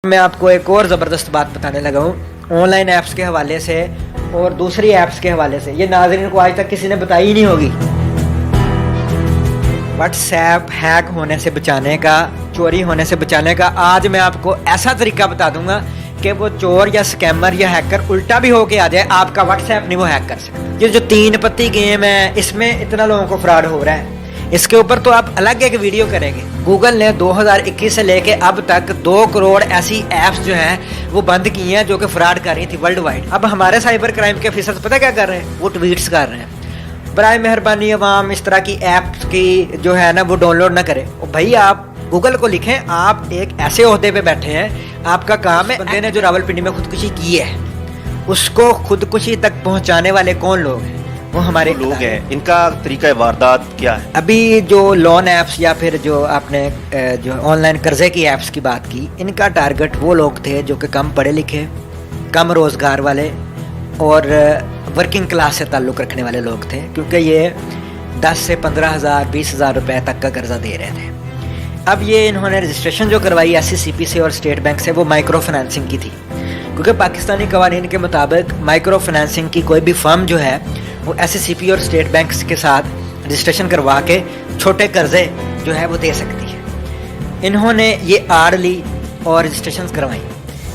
मैं आपको एक और ज़बरदस्त बात बताने लगा हूँ ऑनलाइन ऐप्स के हवाले से और दूसरी ऐप्स के हवाले से। ये नाज़रीन को आज तक किसी ने बताई ही नहीं होगी। व्हाट्सएप हैक होने से बचाने का, चोरी होने से बचाने का आज मैं आपको ऐसा तरीका बता दूंगा कि वो चोर या स्कैमर या हैकर उल्टा भी होके आ जाए, आपका व्हाट्सएप नहीं वो हैक कर सकता। ये जो 3 पत्ती गेम है इसमें इतना लोगों को फ्रॉड हो रहा है, इसके ऊपर तो आप अलग एक वीडियो करेंगे। गूगल ने 2021 से लेके अब तक 2 करोड़ ऐसी ऐप्स जो हैं वो बंद की हैं जो कि फ्रॉड कर रही थी वर्ल्ड वाइड। अब हमारे साइबर क्राइम के ऑफिसर्स पता क्या कर रहे हैं, वो ट्वीट्स कर रहे हैं, बराए मेहरबानी अवाम इस तरह की ऐप्स की जो है ना वो डाउनलोड ना करें। भाई आप गूगल को लिखें, आप एक ऐसे ओहदे पे बैठे हैं, आपका काम है। बंदे ने जो रावलपिंडी में खुदकुशी की है उसको खुदकुशी तक पहुंचाने वाले कौन लोग हैं, वो हमारे लोग हैं। इनका तरीका वारदात क्या है? अभी जो लोन ऐप्स या फिर जो आपने जो ऑनलाइन कर्जे की ऐप्स की बात की, इनका टारगेट वो लोग थे जो कि कम पढ़े लिखे, कम रोज़गार वाले और वर्किंग क्लास से ताल्लुक़ रखने वाले लोग थे, क्योंकि ये 10 से 15,000 20,000 रुपये तक का कर्जा दे रहे थे। अब ये इन्होंने रजिस्ट्रेशन जो करवाई SCCP से और स्टेट बैंक से वो माइक्रो फाइनेंसिंग की थी, क्योंकि पाकिस्तानी कवानीन के मुताबिक माइक्रो फाइनेंसिंग की कोई भी फर्म जो है वो SCCP और स्टेट बैंक के साथ रजिस्ट्रेशन करवा के छोटे कर्जे जो है वो दे सकती है। इन्होंने ये आर ली और रजिस्ट्रेशन करवाई।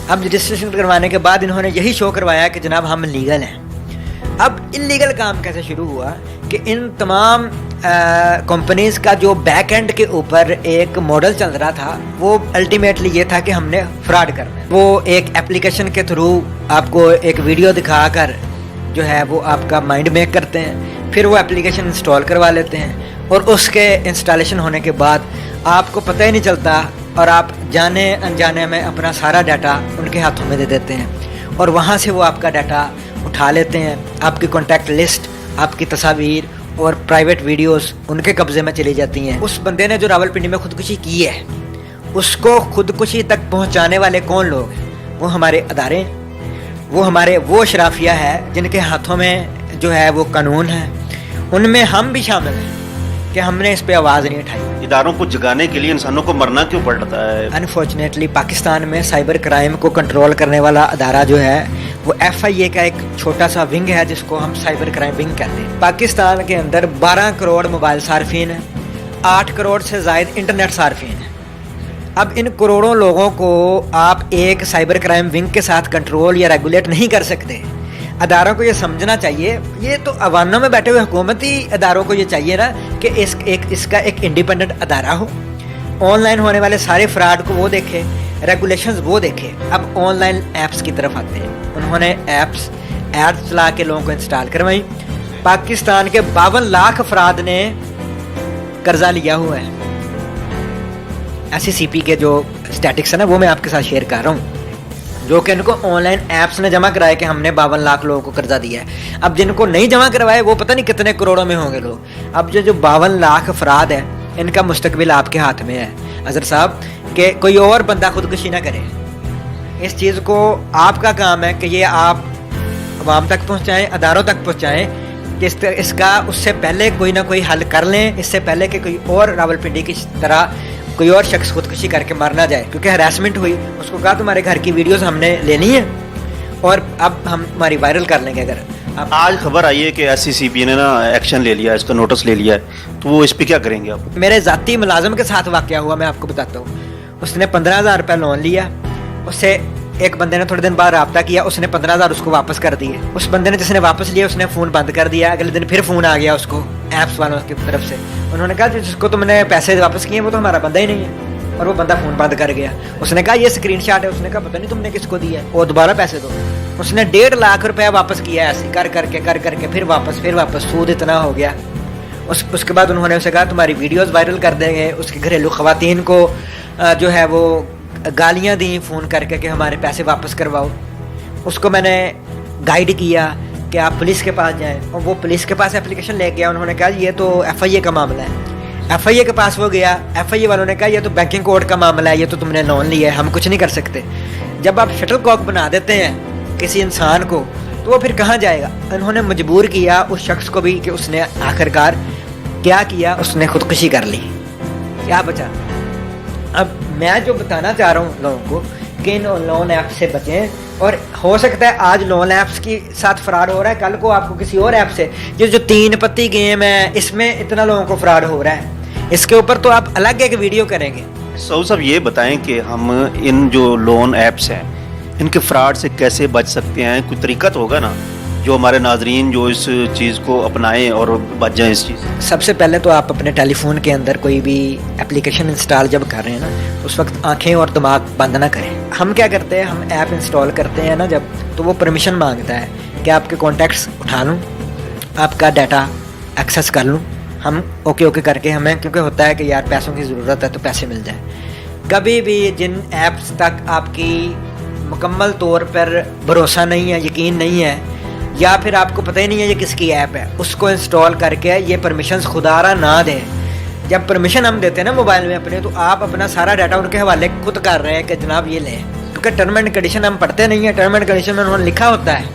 अब रजिस्ट्रेशन करवाने के बाद इन्होंने यही शो करवाया कि जनाब हम लीगल हैं। अब इलीगल काम कैसे शुरू हुआ कि इन तमाम कंपनीज़ का जो बैक एंड के ऊपर एक मॉडल चल रहा था वो अल्टीमेटली ये था कि हमने फ्रॉड करना है। वो एक एप्लीकेशन के थ्रू आपको एक वीडियो दिखाकर जो है वो आपका माइंड मेक करते हैं, फिर वो एप्लीकेशन इंस्टॉल करवा लेते हैं और उसके इंस्टॉलेशन होने के बाद आपको पता ही नहीं चलता और आप जाने अनजाने में अपना सारा डाटा उनके हाथों में दे देते हैं और वहाँ से वो आपका डाटा उठा लेते हैं। आपकी कॉन्टैक्ट लिस्ट, आपकी तस्वीर और प्राइवेट वीडियोस उनके कब्जे में चली जाती हैं। उस बंदे ने जो रावलपिंडी में खुदकुशी की है उसको खुदकुशी तक पहुँचाने वाले कौन लोग हैं, वो हमारे अदारे, वो हमारे वो शराफिया है जिनके हाथों में जो है वो कानून है। उनमें हम भी शामिल हैं कि हमने इस पे आवाज़ नहीं उठाई। इदारों को जगाने के लिए इंसानों को मरना क्यों पड़ता है? अनफॉर्चुनेटली पाकिस्तान में साइबर क्राइम को कंट्रोल करने वाला अदारा जो है वो FIA का एक छोटा सा विंग है जिसको हम साइबर क्राइम विंग कहते हैं। पाकिस्तान के अंदर 12 करोड़ मोबाइल सार्फिन हैं, 8 करोड़ से ज़ायद इंटरनेट सार्फिन हैं। अब इन करोड़ों लोगों को आप एक साइबर क्राइम विंग के साथ कंट्रोल या रेगुलेट नहीं कर सकते। अदारों को ये समझना चाहिए, ये तो अवानों में बैठे हुए हुकूमती अदारों को ये चाहिए ना कि इसका एक इंडिपेंडेंट अदारा हो, ऑनलाइन होने वाले सारे फ्रॉड को वो देखे, रेगुलेशंस वो देखे। अब ऑनलाइन ऐप्स की तरफ आते हैं। उन्होंने ऐप्स एड्स चला के लोगों को इंस्टॉल करवाई। पाकिस्तान के 52 लाख अफराद ने कर्जा लिया हुआ है। SCCP के जो स्टैटिक्स है ना वो मैं आपके साथ शेयर कर रहा हूँ, जो कि इनको ऑनलाइन ऐप्स ने जमा कराया कि हमने 52 लाख लोगों को कर्जा दिया है। अब जिनको नहीं जमा करवाए वो पता नहीं कितने करोड़ों में होंगे लोग। अब जो 52 लाख अफराद है इनका मुस्तकबिल आपके हाथ में है अजहर साहब, कि कोई और बंदा खुदकुशी ना करे। इस चीज़ को आपका काम है कि ये आप आवाम तक पहुँचाएँ, अदारों तक पहुँचाएँ कि इसका उससे पहले कोई ना कोई हल कर लें, इससे पहले कि कोई और रावलपिंडी की तरह कोई और शख्स खुदकुशी करके मर ना जाए। क्योंकि हरासमेंट हुई, उसको कहा तुम्हारे घर की वीडियोस हमने लेनी है और अब हम तुम्हारी वायरल कर लेंगे। अगर अब आज खबर आई है कि SCCP ने ना एक्शन ले लिया है, इसका नोटिस ले लिया है, तो वो इस पर क्या करेंगे आप? मेरे ज़ाती मुलाजम के साथ वाक़या हुआ, मैं आपको बताता हूँ। उसने 15,000 रुपये लोन लिया, उससे एक बंदे ने थोड़े दिन बाद रब्ता किया, उसने 15,000 उसको वापस कर दिए। उस बंदे ने जिसने वापस लिया उसने फ़ोन बंद कर दिया। अगले दिन फिर फ़ोन आ गया उसको ऐप्स वालों की तरफ से, उन्होंने कहा जिसको तुमने पैसे वापस किए वो तो हमारा बंदा ही नहीं है, और वो बंदा फ़ोन बंद कर गया। उसने कहा ये स्क्रीनशॉट है, उसने कहा पता नहीं तुमने किसको दिया है, और दोबारा पैसे दो। उसने 1.5 लाख रुपया वापस किया ऐसे कर करके फिर वापस सूद इतना हो गया। उसके बाद उन्होंने उसे कहा तुम्हारी वीडियोस वायरल कर देंगे। उसके घरेलू ख़वातीन को जो है वो गालियाँ दी फ़ोन करके कि हमारे पैसे वापस करवाओ। उसको मैंने गाइड किया कि आप पुलिस के पास जाएँ, और वो पुलिस के पास एप्लीकेशन ले गया। उन्होंने कहा ये तो FIA का मामला है। FIA के पास वो गया, FIA वालों ने कहा ये तो बैंकिंग कोड का मामला है, ये तो तुमने लोन लिया है, हम कुछ नहीं कर सकते। जब आप शटल कॉक बना देते हैं किसी इंसान को तो वो फिर कहाँ जाएगा। उन्होंने मजबूर किया उस शख्स को भी कि उसने आखिरकार क्या किया, उसने खुदकुशी कर ली। क्या बचा? अब मैं जो बताना चाह रहा हूँ लोगों को کن لون ایپ سے بچیں. اور ہو سکتا ہے آج لون ایپس کے ساتھ فراڈ ہو رہا ہے, کل کو آپ کو کسی اور ایپ سے, یہ جو 3 پتی گیم ہے اس میں اتنا لوگوں کو فراڈ ہو رہا ہے, اس کے اوپر تو آپ الگ ایک ویڈیو کریں گے. سعود صاحب یہ بتائیں کہ ہم ان جو لون ایپس ہیں ان کے فراڈ سے کیسے بچ سکتے ہیں؟ کوئی طریقہ تو ہوگا نا جو ہمارے ناظرین جو اس چیز کو اپنائیں اور بچ جائیں اس چیز سے. سب سے پہلے تو آپ اپنے ٹیلی فون کے اندر کوئی بھی اپلیکیشن انسٹال جب کر رہے ہیں نا, اس وقت آنکھیں اور دماغ بند نہ کریں. ہم کیا کرتے ہیں, ہم ایپ انسٹال کرتے ہیں نا جب, تو وہ پرمیشن مانگتا ہے کہ آپ کے کانٹیکٹس اٹھا لوں, آپ کا ڈیٹا ایکسیس کر لوں. ہم اوکے کر کے, ہمیں کیونکہ ہوتا ہے کہ یار پیسوں کی ضرورت ہے تو پیسے مل جائیں. کبھی بھی جن ایپس تک آپ کی مکمل طور پر بھروسہ نہیں ہے, یقین نہیں ہے, یا پھر آپ کو پتہ ہی نہیں ہے یہ کس کی ایپ ہے, اس کو انسٹال کر کے یہ پرمیشنز خدا را نہ دیں. جب پرمیشن ہم دیتے ہیں نا موبائل میں اپنے, تو آپ اپنا سارا ڈیٹا ان کے حوالے خود کر رہے ہیں کہ جناب یہ لیں, کیونکہ ٹرم اینڈ کنڈیشن ہم پڑھتے نہیں ہیں. ٹرم اینڈ کنڈیشن میں انہوں نے لکھا ہوتا ہے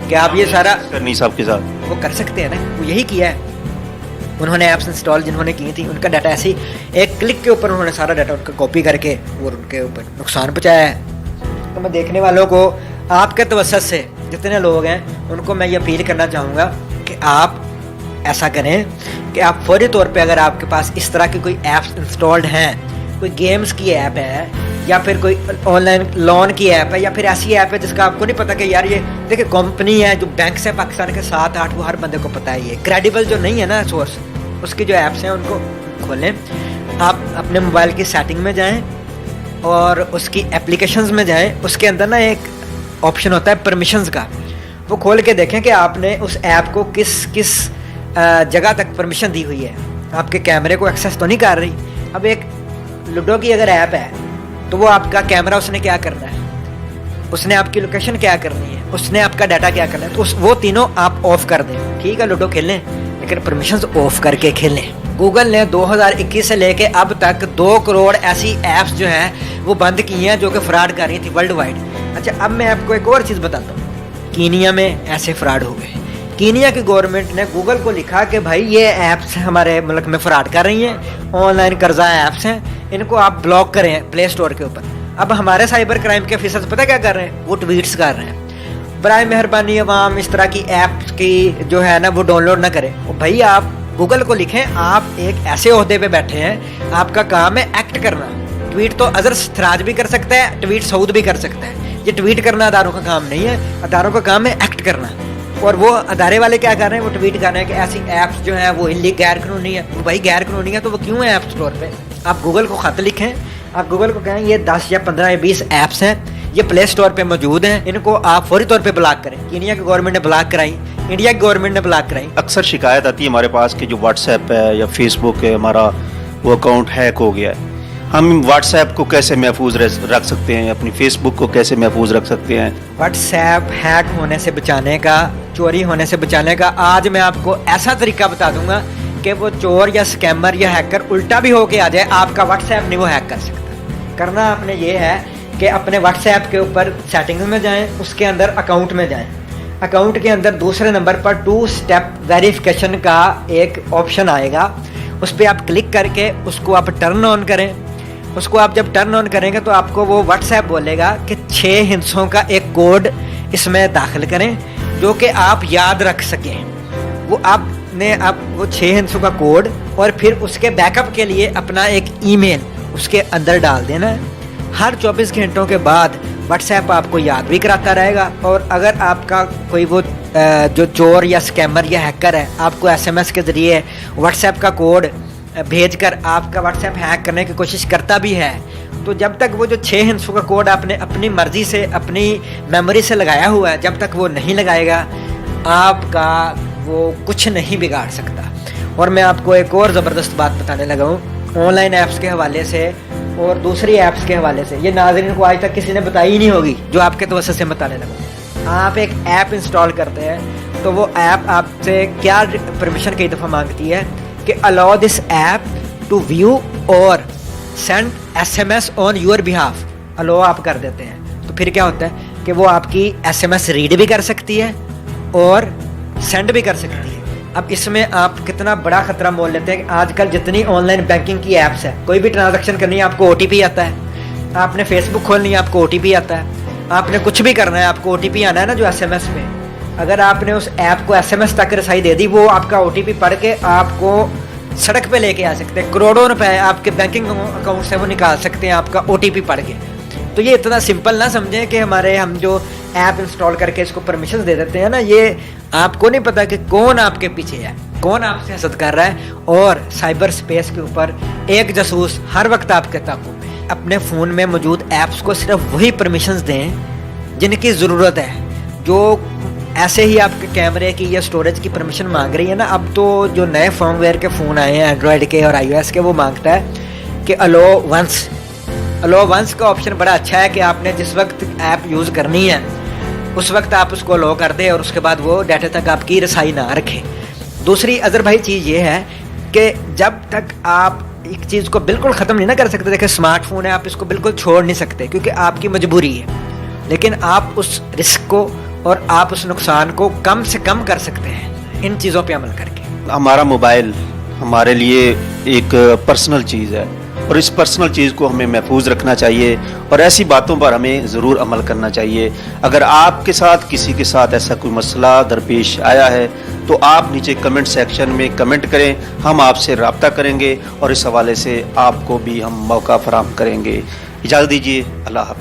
کہ آپ یہ سارا کرنی صاحب کے ساتھ وہ کر سکتے ہیں نا, وہ یہی کیا ہے. انہوں نے ایپس انسٹال جنہوں نے کی تھی, ان کا ڈیٹا ایسی ایک کلک کے اوپر انہوں نے سارا ڈیٹا ان کا کاپی کر کے اور ان کے اوپر نقصان پہنچایا ہے. تو میں دیکھنے والوں کو آپ کے توسط سے جتنے لوگ ہیں ان کو میں یہ اپیل کرنا چاہوں گا کہ آپ ایسا کریں کہ آپ فوری طور پہ اگر آپ کے پاس اس طرح کی کوئی ایپس انسٹالڈ ہیں, کوئی گیمز کی ایپ ہے یا پھر کوئی آن لائن لون کی ایپ ہے یا پھر ایسی ایپ ہے جس کا آپ کو نہیں پتہ کہ یار یہ دیکھیں کمپنی ہے جو بینک سے پاکستان کے 7-8 وہ ہر بندے کو پتہ ہے, یہ کریڈیبل جو نہیں ہے نا سورس, اس کی جو ایپس ہیں ان کو کھولیں. آپ اپنے موبائل کی سیٹنگ میں جائیں اور اس کی اپلیکیشنز میں جائیں, اس کے اندر نا ایک آپشن ہوتا ہے پرمیشنز کا, وہ کھول کے دیکھیں کہ آپ نے اس ایپ کو کس جگہ تک پرمیشن دی ہوئی ہے. آپ کے کیمرے کو ایکسیس تو نہیں کر رہی. اب ایک لوڈو کی اگر ایپ ہے تو وہ آپ کا کیمرہ اس نے کیا کرنا ہے, اس نے آپ کی لوکیشن کیا کرنی ہے, اس نے آپ کا ڈیٹا کیا کرنا ہے, تو وہ تینوں آپ آف کر دیں. ٹھیک ہے لوڈو کھیلیں لیکن پرمیشنز آف کر کے کھیلیں. گوگل نے 2021 سے لے کے اب تک 2 کروڑ ایسی ایپس جو ہیں وہ بند کی ہیں جو کہ فراڈ کر رہی تھی ورلڈ وائڈ. اچھا اب میں آپ کو ایک اور چیز بتاتا ہوں. کینیا میں ایسے فراڈ ہو گئے. کینیا کی گورنمنٹ نے گوگل کو لکھا کہ بھائی یہ ایپس ہمارے ملک میں فراڈ کر رہی ہیں, آن لائن قرضہ ایپس ہیں, ان کو آپ بلاک کریں پلے اسٹور کے اوپر. اب ہمارے سائبر کرائم کے آفیسرز پتہ کیا کر رہے ہیں, وہ ٹویٹس کر رہے ہیں برائے مہربانی عوام اس طرح کی ایپس کی جو ہے نا وہ ڈاؤن لوڈ نہ کریں. بھائی آپ گوگل کو لکھیں, آپ ایک ایسے عہدے پہ بیٹھے ہیں, آپ کا کام ہے ایکٹ کرنا. ٹویٹ تو اظہر سراج بھی کر سکتا ہے, ٹویٹ سعود بھی کر سکتا ہے. یہ ٹویٹ کرنا اداروں کا کام نہیں ہے, اداروں کا کام ہے ایکٹ کرنا. اور وہ ادارے والے کیا کر رہے ہیں, وہ ٹویٹ کر رہے ہیں کہ ایسی ایپس جو ہیں وہ غیر قانونی ہے. بھائی غیر قانونی ہے تو وہ کیوں ہے ایپ اسٹور پہ؟ آپ گوگل کو خط لکھیں, آپ گوگل کو کہیں یہ 10 یا 15 یا 20 ایپس ہیں, یہ پلے اسٹور پہ موجود ہیں, ان کو آپ فوری طور پہ بلاک کریں. کینیا کی گورنمنٹ نے بلاک کرائی, انڈیا کی گورنمنٹ نے بلاک کرائی. اکثر شکایت آتی ہے ہمارے پاس کہ جو واٹس ایپ ہے یا فیس بک ہے ہمارا وہ اکاؤنٹ ہیک ہو گیا ہے. ہم واٹس ایپ کو کیسے محفوظ رکھ سکتے ہیں, اپنی فیس بک کو کیسے محفوظ رکھ سکتے ہیں؟ واٹس ایپ ہیک ہونے سے بچانے کا, چوری ہونے سے بچانے کا آج میں آپ کو ایسا طریقہ بتا دوں گا کہ وہ چور یا اسکیمر یا ہیکر الٹا بھی ہو کے آ جائے, آپ کا واٹس ایپ نہیں وہ ہیک کر سکتا. کرنا آپ نے یہ ہے کہ اپنے واٹس ایپ کے اوپر سیٹنگز میں جائیں, اس کے اندر اکاؤنٹ میں جائیں. اکاؤنٹ کے اندر دوسرے نمبر پر 2 اسٹیپ ویریفیکیشن کا ایک آپشن آئے گا, اس پہ آپ کلک کر کے اس کو آپ ٹرن آن کریں. اس کو آپ جب ٹرن آن کریں گے تو آپ کو وہ واٹس ایپ بولے گا کہ 6 ہندسوں کا ایک کوڈ اس میں داخل کریں جو کہ آپ یاد رکھ سکیں. وہ آپ نے اب وہ 6 ہندسوں کا کوڈ اور پھر اس کے بیک اپ کے لیے اپنا ایک ای میل اس کے اندر ڈال دینا ہے. ہر 24 گھنٹوں کے بعد واٹس ایپ آپ کو یاد بھی کراتا رہے گا. اور اگر آپ کا کوئی وہ جو چور یا اسکیمر یا ہیکر ہے آپ کو SMS کے ذریعے واٹس ایپ کا کوڈ بھیج کر آپ کا واٹس ایپ ہیک کرنے کی کوشش کرتا بھی ہے, تو جب تک وہ جو 6 ہندسوں کا کوڈ آپ نے اپنی مرضی سے اپنی میموری سے لگایا ہوا ہے, جب تک وہ نہیں لگائے گا آپ کا وہ کچھ نہیں بگاڑ سکتا. اور میں آپ کو ایک اور زبردست بات بتانے لگا ہوں آن لائن ایپس کے حوالے سے اور دوسری ایپس کے حوالے سے. یہ ناظرین کو آج تک کسی نے بتائی ہی نہیں ہوگی جو آپ کے توسط سے بتانے لگا. آپ ایک ایپ انسٹال کرتے ہیں تو وہ ایپ آپ سے کیا پرمیشن کئی دفعہ مانگتی ہے کہ allow this app to view اور send SMS on your behalf. Allow آپ کر دیتے ہیں تو پھر کیا ہوتا ہے کہ وہ آپ کی SMS ریڈ بھی کر سکتی ہے اور سینڈ بھی کر سکتی ہے. اب اس میں آپ کتنا بڑا خطرہ مول لیتے ہیں کہ آج کل جتنی آن لائن بینکنگ کی ایپس ہے, کوئی بھی ٹرانزیکشن کرنی ہے آپ کو OTP آتا ہے, आपने फेसबुक खोलनी है, आपको OTP आता है, आपने कुछ भी करना है, आपको OTP आना है ना जो SMS पे, अगर आपने उस ऐप को SMS तक रसाई दे दी, वो आपका OTP पढ़ के आपको सड़क पे लेके आ सकते हैं, करोड़ों रुपए आपके बैंकिंग अकाउंट से वो निकाल सकते हैं आपका OTP पढ़ के। तो ये इतना सिंपल ना समझें कि हम जो ऐप इंस्टॉल करके इसको परमिशन दे देते हैं ना, ये आपको नहीं पता कि कौन आपके पीछे है, कौन आपसे हसद कर रहा है। और साइबर स्पेस के ऊपर एक जासूस हर वक्त आपके ताक़ुब में है। अपने फ़ोन में मौजूद ऐप्स को सिर्फ वही परमिशंस दें जिनकी ज़रूरत है। जो ऐसे ही आपके कैमरे की या स्टोरेज की परमिशन मांग रही है ना, अब तो जो नए फर्मवेयर के फ़ोन आए हैं एंड्रॉयड के और iOS के, वो मांगता है कि अलो वंस का ऑप्शन बड़ा अच्छा है कि आपने जिस वक्त ऐप यूज़ करनी है उस वक्त आप उसको अलो कर दें और उसके बाद वो डाटा तक आपकी रसाई ना रखे। दूसरी अज़र भाई चीज़ ये है कि जब तक आप एक चीज़ को बिल्कुल ख़त्म नहीं ना कर सकते, देखिए स्मार्टफोन है, आप इसको बिल्कुल छोड़ नहीं सकते क्योंकि आपकी मजबूरी है, लेकिन आप उस रिस्क को और आप उस नुकसान को कम से कम कर सकते हैं इन चीज़ों पे अमल करके। हमारा मोबाइल हमारे लिए एक पर्सनल चीज़ है और इस पर्सनल चीज़ को हमें महफूज रखना चाहिए और ऐसी बातों पर हमें ज़रूर अमल करना चाहिए। अगर आपके साथ किसी के साथ ऐसा कोई मसला दरपेश आया है तो आप नीचे कमेंट सेक्शन में कमेंट करें, हम आपसे रब्ता करेंगे और इस हवाले से आपको भी हम मौका फराहम करेंगे। इजाज़त दीजिए, अल्लाह हाफ़िज़।